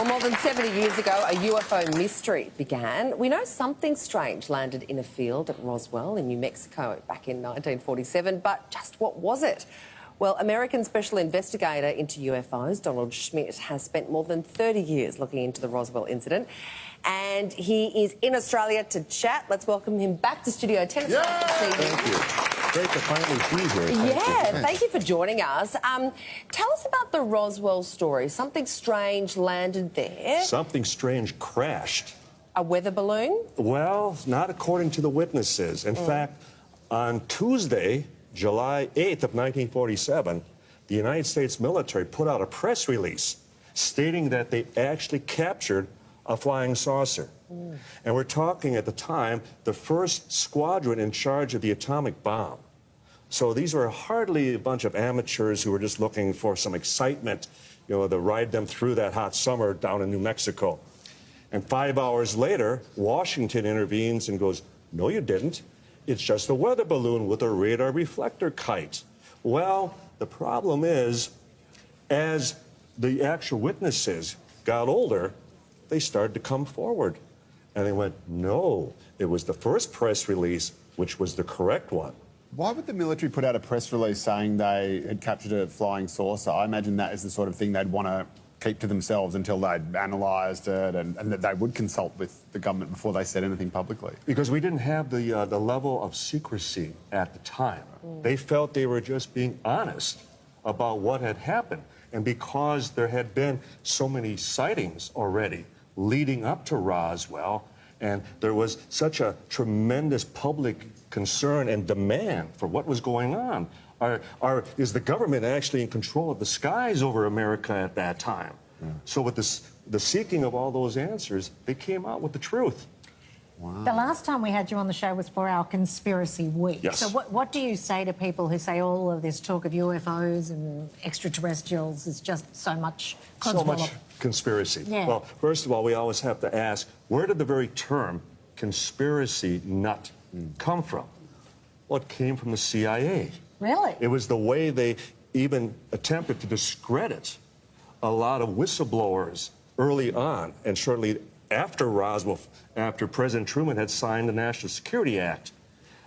More than 70 years ago, a UFO mystery began. We know something strange landed in a field at Roswell in New Mexico back in 1947, but just what was it? Well, American special investigator into UFOs, Donald Schmitt, has spent more than 30 years looking into the Roswell incident, and he is in Australia to chat. Let's welcome him back to Studio 10. It's nice to see you. Thank you. Great to finally be here. Thank you for joining us. Tell us about the Roswell story. Something strange landed there. Something strange crashed. A weather balloon? Well, not according to the witnesses. In fact, on Tuesday, July 8th of 1947, the United States military put out a press release stating that they actually captured a flying saucer. And we're talking at the time, the first squadron in charge of the atomic bomb. So these were hardly a bunch of amateurs who were just looking for some excitement, you know, to ride them through that hot summer down in New Mexico. And 5 hours later, Washington intervenes and goes, "No, you didn't. It's just a weather balloon with a radar reflector kite." Well, the problem is, as the actual witnesses got older, they started to come forward. And they went, no, it was the first press release, which was the correct one. Why would the military put out a press release saying they had captured a flying saucer? I imagine that is the sort of thing they'd want to keep to themselves until they'd analysed it and that they would consult with the government before they said anything publicly. Because we didn't have the level of secrecy at the time. They felt they were just being honest about what had happened. And because there had been so many sightings already leading up to Roswell, and there was such a tremendous public concern and demand for what was going on. Is the government actually in control of the skies over America at that time? So with the seeking of all those answers, they came out with the truth. Wow. The last time we had you on the show was for our Conspiracy Week. Yes. So what do you say to people who say all of this talk of UFOs and extraterrestrials is just so much So much conspiracy. Yeah. Well, first of all, we always have to ask, where did the very term conspiracy nut come from? Well, it came from the CIA. Really? It was the way they even attempted to discredit a lot of whistleblowers early on and shortly after Roswell, after President Truman had signed the National Security Act,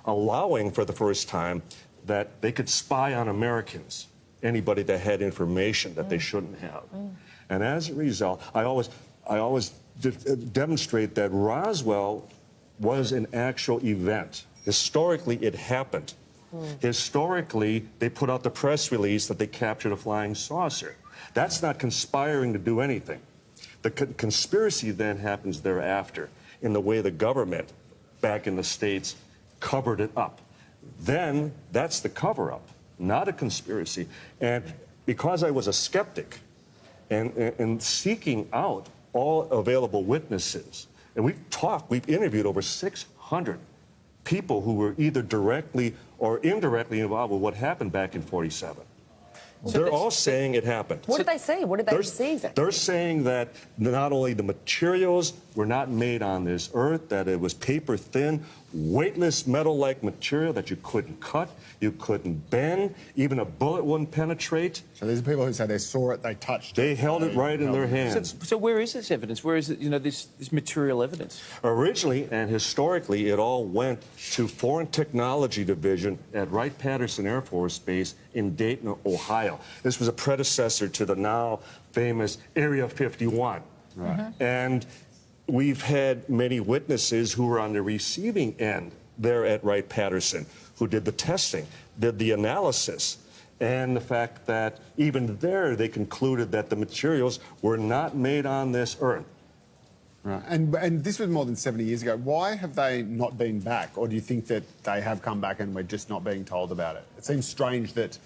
allowing for the first time that they could spy on Americans, anybody that had information that they shouldn't have. And as a result, I always demonstrate that Roswell was an actual event. Historically, it happened. Historically, they put out the press release that they captured a flying saucer. That's not conspiring to do anything. The conspiracy then happens thereafter in the way the government back in the States covered it up. Then that's the cover-up, not a conspiracy. And because I was a skeptic and seeking out all available witnesses, and we've interviewed over 600 people who were either directly or indirectly involved with what happened back in '47. They're all saying it happened. What did they say? What did they receive? They're saying that not only the materials were not made on this earth, that it was paper-thin, weightless metal-like material that you couldn't cut, you couldn't bend, even a bullet wouldn't penetrate. So these are people who say they saw it, they touched it. They held it right in their hands. So where is this evidence? Where is it, this material evidence? Originally and historically, it all went to Foreign Technology Division at Wright-Patterson Air Force Base in Dayton, Ohio. This was a predecessor to the now famous Area 51. Right. And we've had many witnesses who were on the receiving end there at Wright-Patterson, who did the testing, did the analysis, and the fact that even there they concluded that the materials were not made on this earth. Right. And this was more than 70 years ago. Why have they not been back? Or do you think that they have come back and we're just not being told about it? It seems strange that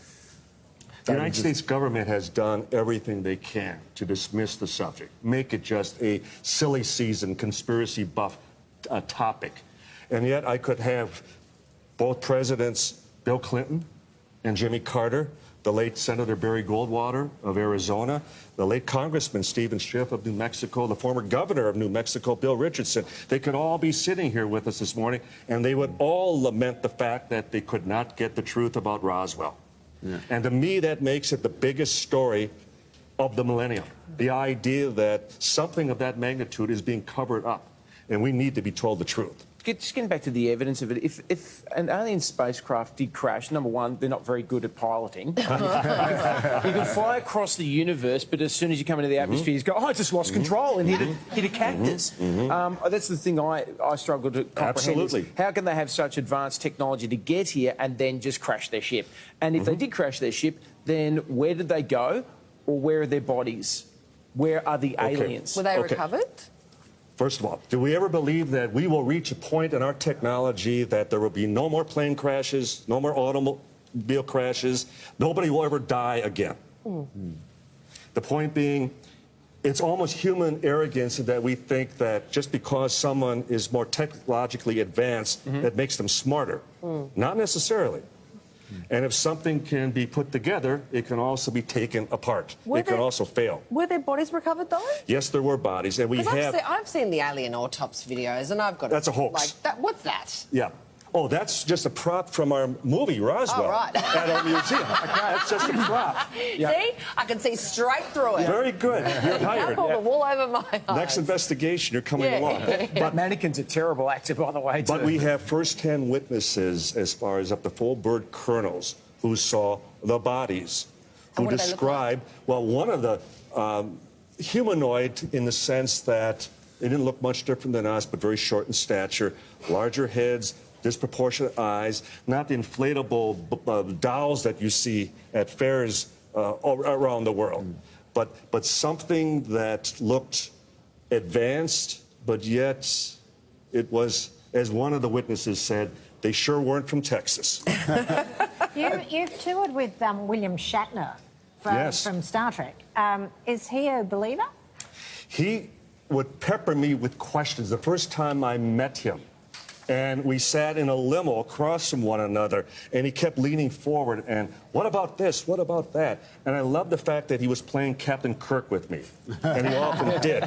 the United States government has done everything they can to dismiss the subject, make it just a silly season, conspiracy buff topic. And yet I could have both Presidents Bill Clinton and Jimmy Carter, the late Senator Barry Goldwater of Arizona, the late Congressman Stephen Schiff of New Mexico, the former governor of New Mexico, Bill Richardson. They could all be sitting here with us this morning, and they would all lament the fact that they could not get the truth about Roswell. Yeah. And to me, that makes it the biggest story of the millennium. The idea that something of that magnitude is being covered up, and we need to be told the truth. Just getting back to the evidence of it, if an alien spacecraft did crash, number one, they're not very good at piloting. You can fly across the universe, but as soon as you come into the atmosphere, you go, oh, I just lost control and hit a cactus. That's the thing I struggle to comprehend. Absolutely. How can they have such advanced technology to get here and then just crash their ship? And if they did crash their ship, then where did they go, or where are their bodies? Where are the aliens? Were they Okay. recovered? First of all, do we ever believe that we will reach a point in our technology that there will be no more plane crashes, no more automobile crashes, nobody will ever die again? The point being, it's almost human arrogance that we think that just because someone is more technologically advanced, that makes them smarter. Not necessarily. And if something can be put together, it can also be taken apart. It can also fail. Were their bodies recovered, though? Yes, there were bodies, and we 'Cause have... I've seen the alien autopsy videos, and I've got... That's a hoax. Like, that, what's that? Yeah. Oh, that's just a prop from our movie, Roswell, Oh, right. at our museum. That's just a prop. See? I can see straight through it. Very good. You're I hired. pulled the wool over my eyes. Next investigation, you're coming Yeah. along. But mannequin's a terrible actor, by the way, too. But we have first-hand witnesses as far as up to full bird colonels who saw the bodies, And who what do they look described, well, one of the humanoid in the sense that they didn't look much different than us, but very short in stature, larger heads, disproportionate eyes, not the inflatable dolls that you see at fairs around the world, but something that looked advanced, but yet it was, as one of the witnesses said, they sure weren't from Texas. You've toured with William Shatner from Star Trek. Is he a believer? He would pepper me with questions the first time I met him. And we sat in a limo across from one another, and he kept leaning forward and, what about this? What about that? And I love the fact that he was playing Captain Kirk with me, and he often did.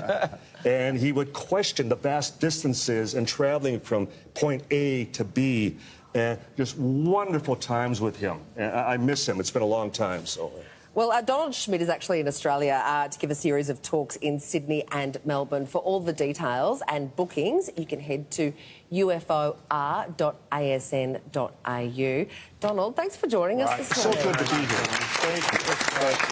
And he would question the vast distances and traveling from point A to B, and just wonderful times with him. And I miss him. It's been a long time, so... Well, Donald Schmidt is actually in Australia to give a series of talks in Sydney and Melbourne. For all the details and bookings, you can head to ufor.asn.au. Donald, thanks for joining us this So morning. good to be here. Thank you.